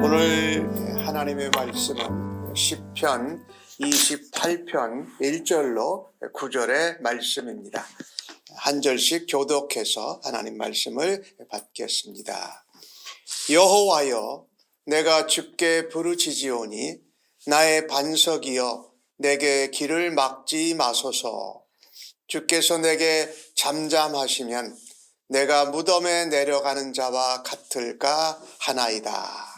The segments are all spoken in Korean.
오늘 하나님의 말씀은 시편 28편 1절로 9절의 말씀입니다. 한 절씩 교독해서 하나님 말씀을 받겠습니다. 여호와여, 내가 주께 부르짖으오니 나의 반석이여, 내게 길을 막지 마소서. 주께서 내게 잠잠하시면 내가 무덤에 내려가는 자와 같을까 하나이다.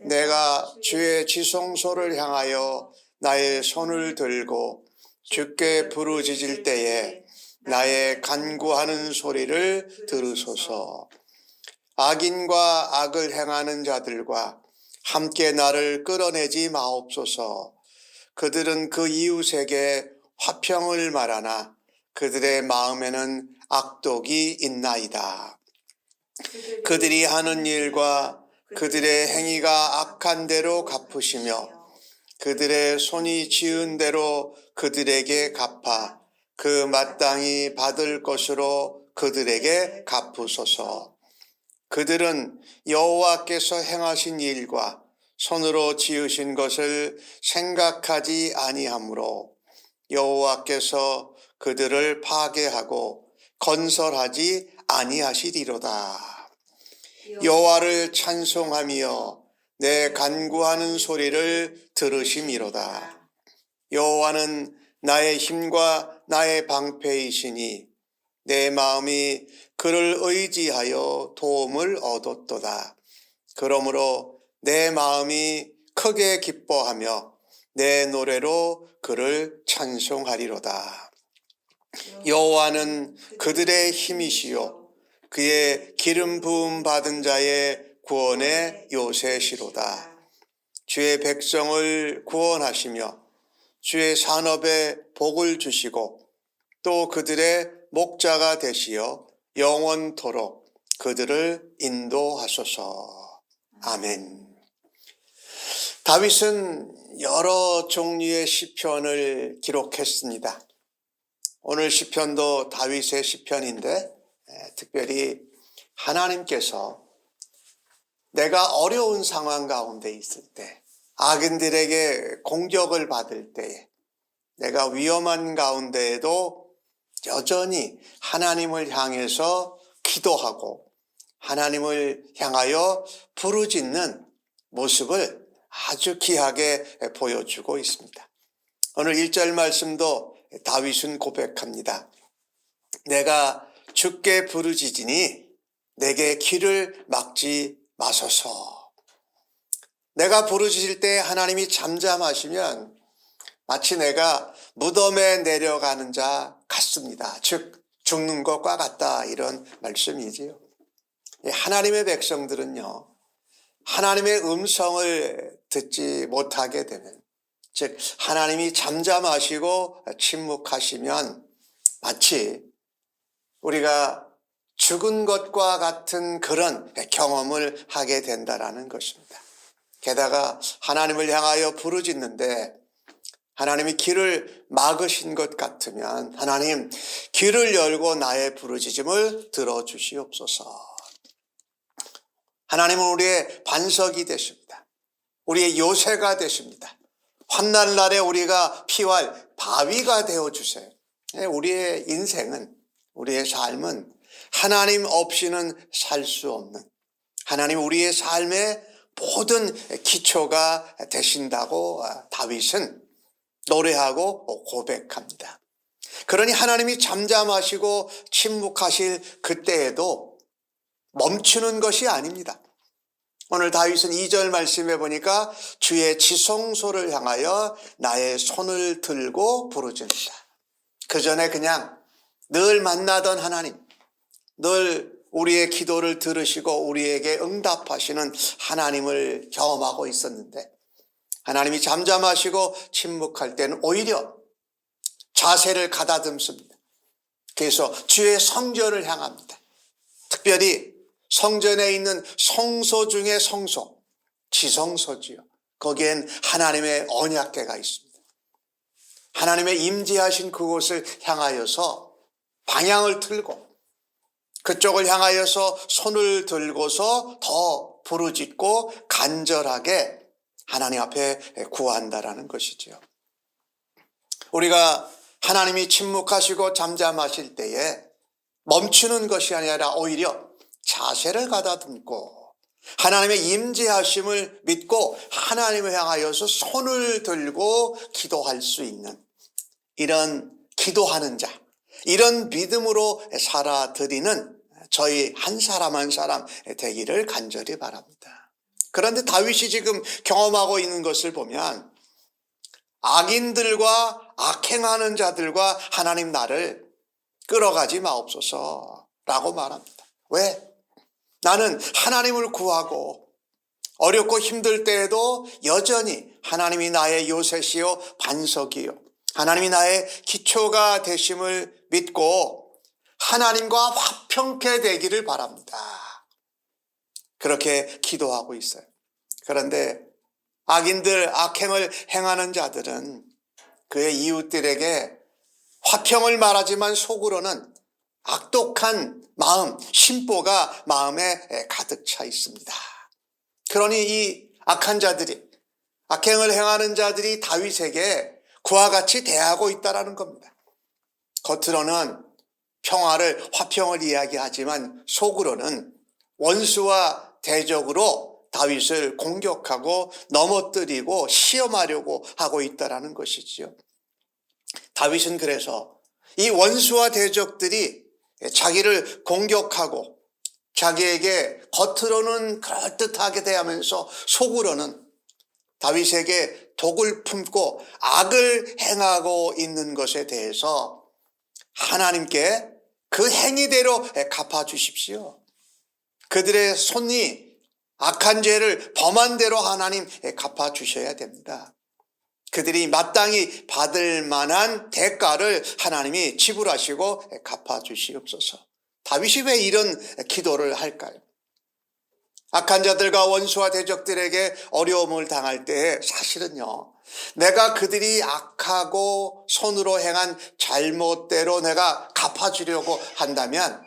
내가 주의 지성소를 향하여 나의 손을 들고 주께 부르짖을 때에 나의 간구하는 소리를 들으소서. 악인과 악을 행하는 자들과 함께 나를 끌어내지 마옵소서. 그들은 그 이웃에게 화평을 말하나 그들의 마음에는 악독이 있나이다. 그들이 하는 일과 그들의 행위가 악한 대로 갚으시며 그들의 손이 지은 대로 그들에게 갚아 그 마땅히 받을 것으로 그들에게 갚으소서. 그들은 여호와께서 행하신 일과 손으로 지으신 것을 생각하지 아니하므로 여호와께서 그들을 파괴하고 건설하지 아니하시리로다. 여호와를 찬송하며 내 간구하는 소리를 들으심이로다. 여호와는 나의 힘과 나의 방패이시니 내 마음이 그를 의지하여 도움을 얻었도다. 그러므로 내 마음이 크게 기뻐하며 내 노래로 그를 찬송하리로다. 여호와는 그들의 힘이시요 그의 기름 부음 받은 자의 구원의 요새시로다. 주의 백성을 구원하시며 주의 산업에 복을 주시고 또 그들의 목자가 되시어 영원토록 그들을 인도하소서. 아멘. 다윗은 여러 종류의 시편을 기록했습니다. 오늘 시편도 다윗의 시편인데 특별히 하나님께서 내가 어려운 상황 가운데 있을 때, 악인들에게 공격을 받을 때에, 내가 위험한 가운데에도 여전히 하나님을 향해서 기도하고 하나님을 향하여 부르짖는 모습을 아주 귀하게 보여주고 있습니다. 오늘 1절 말씀도 다윗은 고백합니다. 내가 주께 부르짖으니 내게 길을 막지 마소서. 내가 부르짖을 때 하나님이 잠잠하시면 마치 내가 무덤에 내려가는 자 같습니다. 즉 죽는 것과 같다, 이런 말씀이지요. 하나님의 백성들은요, 하나님의 음성을 듣지 못하게 되면, 즉 하나님이 잠잠하시고 침묵하시면 마치 우리가 죽은 것과 같은 그런 경험을 하게 된다라는 것입니다. 게다가 하나님을 향하여 부르짖는데 하나님이 길을 막으신 것 같으면 하나님, 길을 열고 나의 부르짖음을 들어주시옵소서. 하나님은 우리의 반석이 되십니다. 우리의 요새가 되십니다. 환난 날에 우리가 피할 바위가 되어주세요. 우리의 인생은, 우리의 삶은 하나님 없이는 살 수 없는, 하나님 우리의 삶의 모든 기초가 되신다고 다윗은 노래하고 고백합니다. 그러니 하나님이 잠잠하시고 침묵하실 그때에도 멈추는 것이 아닙니다. 오늘 다윗은 2절 말씀에 보니까 주의 지성소를 향하여 나의 손을 들고 부르짖는다. 그 전에 그냥 늘 만나던 하나님, 늘 우리의 기도를 들으시고 우리에게 응답하시는 하나님을 경험하고 있었는데, 하나님이 잠잠하시고 침묵할 때는 오히려 자세를 가다듬습니다. 그래서 주의 성전을 향합니다. 특별히 성전에 있는 성소 중에 성소, 지성소지요. 거기엔 하나님의 언약궤가 있습니다. 하나님의 임재하신 그곳을 향하여서 방향을 틀고 그쪽을 향하여서 손을 들고서 더 부르짖고 간절하게 하나님 앞에 구한다라는 것이지요. 우리가 하나님이 침묵하시고 잠잠하실 때에 멈추는 것이 아니라 오히려 자세를 가다듬고 하나님의 임재하심을 믿고 하나님을 향하여서 손을 들고 기도할 수 있는 이런 기도하는 자, 이런 믿음으로 살아드리는 저희 한 사람 한 사람 되기를 간절히 바랍니다. 그런데 다윗이 지금 경험하고 있는 것을 보면 악인들과 악행하는 자들과 하나님 나를 끌어가지 마옵소서라고 말합니다. 왜? 나는 하나님을 구하고 어렵고 힘들 때에도 여전히 하나님이 나의 요새시요 반석이요 하나님이 나의 기초가 되심을 믿고 하나님과 화평케 되기를 바랍니다. 그렇게 기도하고 있어요. 그런데 악인들, 악행을 행하는 자들은 그의 이웃들에게 화평을 말하지만 속으로는 악독한 마음, 심보가 마음에 가득 차 있습니다. 그러니 이 악한 자들이, 악행을 행하는 자들이 다윗에게 그와 같이 대하고 있다는 겁니다. 겉으로는 평화를, 화평을 이야기하지만 속으로는 원수와 대적으로 다윗을 공격하고 넘어뜨리고 시험하려고 하고 있다는 것이지요. 다윗은 그래서 이 원수와 대적들이 자기를 공격하고 자기에게 겉으로는 그럴듯하게 대하면서 속으로는 다윗에게 독을 품고 악을 행하고 있는 것에 대해서 하나님께 그 행위대로 갚아주십시오. 그들의 손이 악한 죄를 범한 대로 하나님 갚아주셔야 됩니다. 그들이 마땅히 받을 만한 대가를 하나님이 지불하시고 갚아주시옵소서. 다윗이 왜 이런 기도를 할까요? 악한 자들과 원수와 대적들에게 어려움을 당할 때 사실은요, 내가 그들이 악하고 손으로 행한 잘못대로 내가 갚아주려고 한다면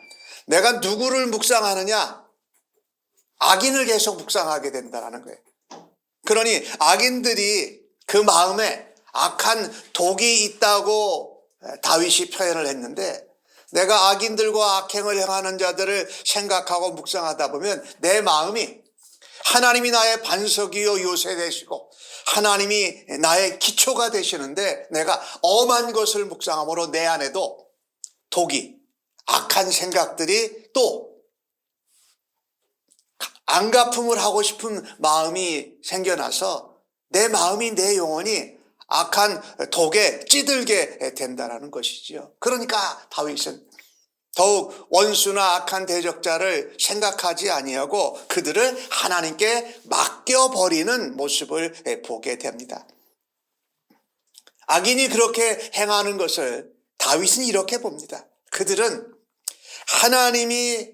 내가 누구를 묵상하느냐? 악인을 계속 묵상하게 된다는 거예요. 그러니 악인들이 그 마음에 악한 독이 있다고 다윗이 표현을 했는데, 내가 악인들과 악행을 행하는 자들을 생각하고 묵상하다 보면 내 마음이 하나님이 나의 반석이요 요새 되시고 하나님이 나의 기초가 되시는데 내가 엄한 것을 묵상함으로 내 안에도 독이, 악한 생각들이 또 안갚음을 하고 싶은 마음이 생겨나서 내 마음이, 내 영혼이 악한 독에 찌들게 된다는 것이지요. 그러니까 다윗은 더욱 원수나 악한 대적자를 생각하지 아니하고 그들을 하나님께 맡겨버리는 모습을 보게 됩니다. 악인이 그렇게 행하는 것을 다윗은 이렇게 봅니다. 그들은 하나님이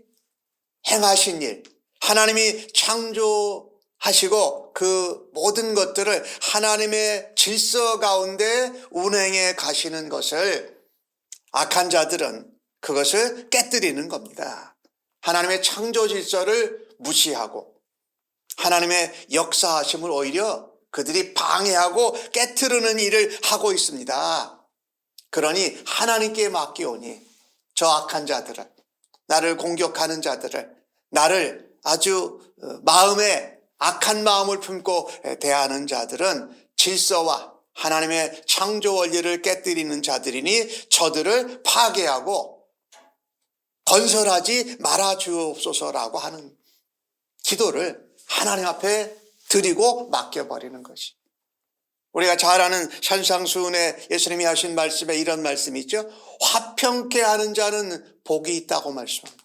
행하신 일, 하나님이 창조하시고 그 모든 것들을 하나님의 질서 가운데 운행해 가시는 것을 악한 자들은 그것을 깨뜨리는 겁니다. 하나님의 창조 질서를 무시하고 하나님의 역사하심을 오히려 그들이 방해하고 깨트리는 일을 하고 있습니다. 그러니 하나님께 맡기오니 저 악한 자들을, 나를 공격하는 자들을, 나를 아주 마음에 악한 마음을 품고 대하는 자들은 질서와 하나님의 창조 원리를 깨뜨리는 자들이니 저들을 파괴하고 건설하지 말아 주옵소서라고 하는 기도를 하나님 앞에 드리고 맡겨버리는 것이. 우리가 잘 아는 산상수훈에 예수님이 하신 말씀에 이런 말씀이 있죠. 화평케 하는 자는 복이 있다고 말씀합니다.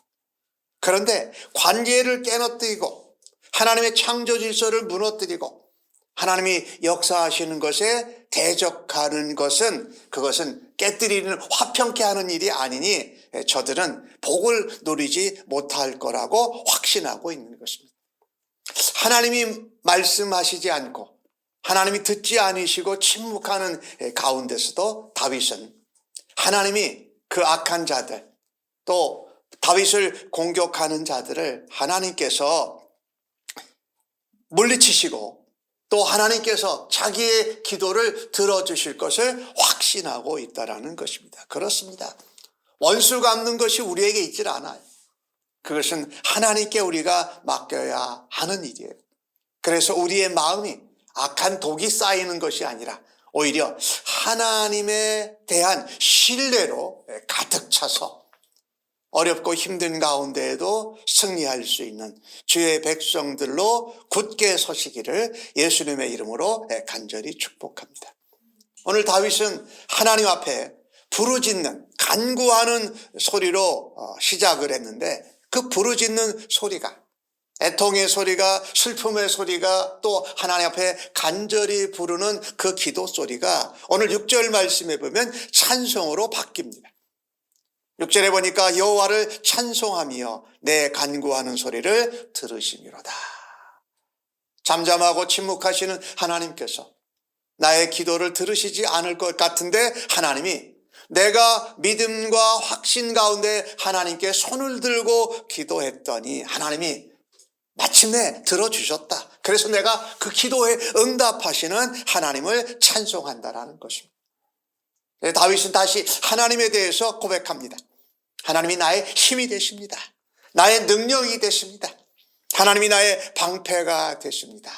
그런데 관계를 깨너뜨리고 하나님의 창조 질서를 무너뜨리고 하나님이 역사하시는 것에 대적하는 것은, 그것은 깨뜨리는, 화평케 하는 일이 아니니 저들은 복을 누리지 못할 거라고 확신하고 있는 것입니다. 하나님이 말씀하시지 않고 하나님이 듣지 않으시고 침묵하는 가운데서도 다윗은 하나님이 그 악한 자들, 또 다윗을 공격하는 자들을 하나님께서 물리치시고 또 하나님께서 자기의 기도를 들어주실 것을 확신하고 있다는 것입니다. 그렇습니다. 원수 갚는 것이 우리에게 있질 않아요. 그것은 하나님께 우리가 맡겨야 하는 일이에요. 그래서 우리의 마음이 악한 독이 쌓이는 것이 아니라 오히려 하나님에 대한 신뢰로 가득 차서 어렵고 힘든 가운데에도 승리할 수 있는 주의 백성들로 굳게 서시기를 예수님의 이름으로 간절히 축복합니다. 오늘 다윗은 하나님 앞에 부르짖는 간구하는 소리로 시작을 했는데 그 부르짖는 소리가 애통의 소리가 슬픔의 소리가 또 하나님 앞에 간절히 부르는 그 기도 소리가 오늘 6절 말씀에 보면 찬송으로 바뀝니다. 6절에 보니까 여호와를 찬송하며 내 간구하는 소리를 들으시미로다. 잠잠하고 침묵하시는 하나님께서 나의 기도를 들으시지 않을 것 같은데 하나님이 내가 믿음과 확신 가운데 하나님께 손을 들고 기도했더니 하나님이 마침내 들어주셨다. 그래서 내가 그 기도에 응답하시는 하나님을 찬송한다라는 것입니다. 다윗은 다시 하나님에 대해서 고백합니다. 하나님이 나의 힘이 되십니다. 나의 능력이 되십니다. 하나님이 나의 방패가 되십니다.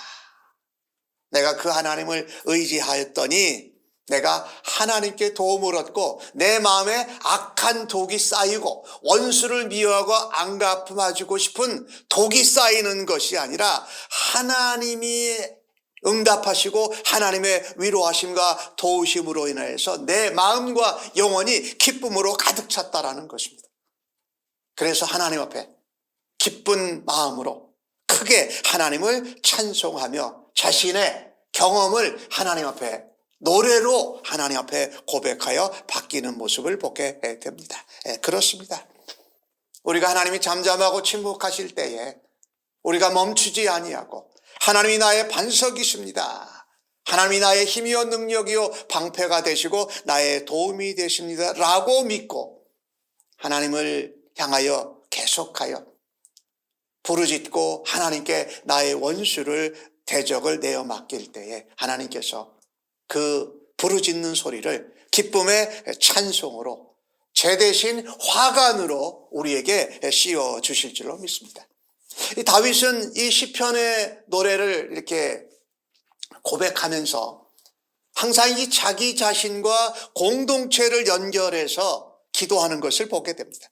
내가 그 하나님을 의지하였더니 내가 하나님께 도움을 얻고 내 마음에 악한 독이 쌓이고 원수를 미워하고 안갚음하고 싶은 독이 쌓이는 것이 아니라 하나님이 응답하시고 하나님의 위로하심과 도우심으로 인해서 내 마음과 영혼이 기쁨으로 가득 찼다라는 것입니다. 그래서 하나님 앞에 기쁜 마음으로 크게 하나님을 찬송하며 자신의 경험을 하나님 앞에 노래로 하나님 앞에 고백하여 바뀌는 모습을 보게 됩니다. 그렇습니다. 우리가 하나님이 잠잠하고 침묵하실 때에 우리가 멈추지 아니하고 하나님이 나의 반석이십니다. 하나님이 나의 힘이요 능력이요 방패가 되시고 나의 도움이 되십니다 라고 믿고 하나님을 향하여 계속하여 부르짖고 하나님께 나의 원수를 대적을 내어 맡길 때에 하나님께서 그 부르짖는 소리를 기쁨의 찬송으로 제 대신 화관으로 우리에게 씌워 주실 줄로 믿습니다. 이 다윗은 이 시편의 노래를 이렇게 고백하면서 항상 이 자기 자신과 공동체를 연결해서 기도하는 것을 보게 됩니다.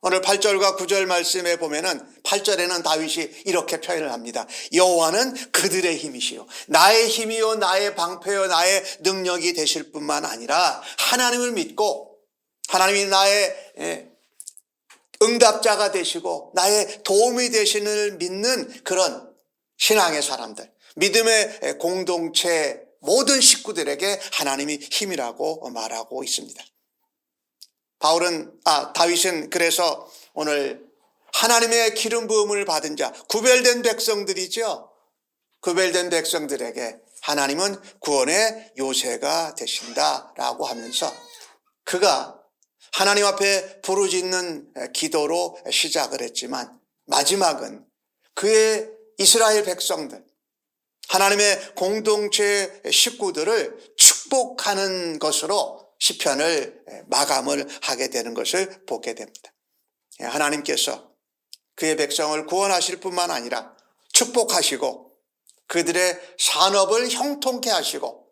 오늘 8절과 9절 말씀에 보면은 8절에는 다윗이 이렇게 표현을 합니다. 여호와는 그들의 힘이시요 나의 힘이요 나의 방패요 나의 능력이 되실 뿐만 아니라 하나님을 믿고 하나님이 나의 응답자가 되시고 나의 도움이 되시는 믿는 그런 신앙의 사람들, 믿음의 공동체 모든 식구들에게 하나님이 힘이라고 말하고 있습니다. 다윗은 그래서 오늘 하나님의 기름 부음을 받은 자, 구별된 백성들이죠. 구별된 백성들에게 하나님은 구원의 요새가 되신다라고 하면서 그가 하나님 앞에 부르짖는 기도로 시작을 했지만 마지막은 그의 이스라엘 백성들, 하나님의 공동체 식구들을 축복하는 것으로 시편을 마감을 하게 되는 것을 보게 됩니다. 하나님께서 그의 백성을 구원하실 뿐만 아니라 축복하시고 그들의 산업을 형통케 하시고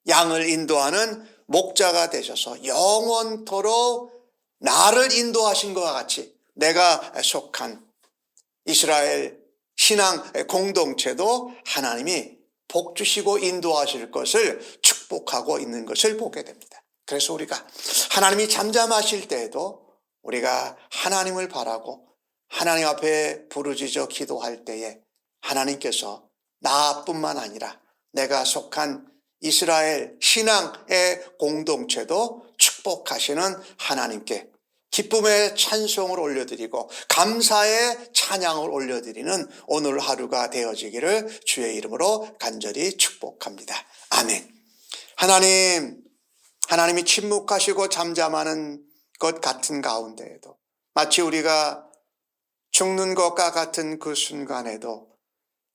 양을 인도하는 목자가 되셔서 영원토록 나를 인도하신 것과 같이 내가 속한 이스라엘 신앙 공동체도 하나님이 복 주시고 인도하실 것을 축복하고 있는 것을 보게 됩니다. 그래서 우리가 하나님이 잠잠하실 때에도 우리가 하나님을 바라고 하나님 앞에 부르짖어 기도할 때에 하나님께서 나뿐만 아니라 내가 속한 이스라엘 신앙의 공동체도 축복하시는 하나님께 기쁨의 찬송을 올려드리고 감사의 찬양을 올려드리는 오늘 하루가 되어지기를 주의 이름으로 간절히 축복합니다. 아멘. 하나님이 침묵하시고 잠잠하는 것 같은 가운데에도 마치 우리가 죽는 것과 같은 그 순간에도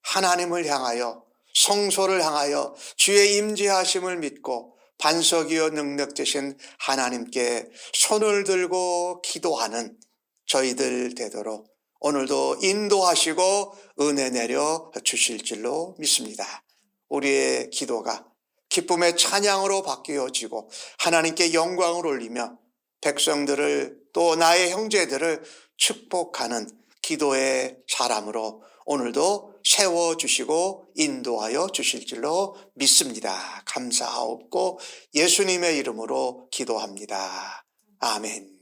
하나님을 향하여, 성소를 향하여 주의 임재하심을 믿고 반석이요 능력 되신 하나님께 손을 들고 기도하는 저희들 되도록 오늘도 인도하시고 은혜 내려 주실 줄로 믿습니다. 우리의 기도가 기쁨의 찬양으로 바뀌어지고 하나님께 영광을 올리며 백성들을 또 나의 형제들을 축복하는 기도의 사람으로 오늘도 세워주시고 인도하여 주실 줄로 믿습니다. 감사하옵고 예수님의 이름으로 기도합니다. 아멘.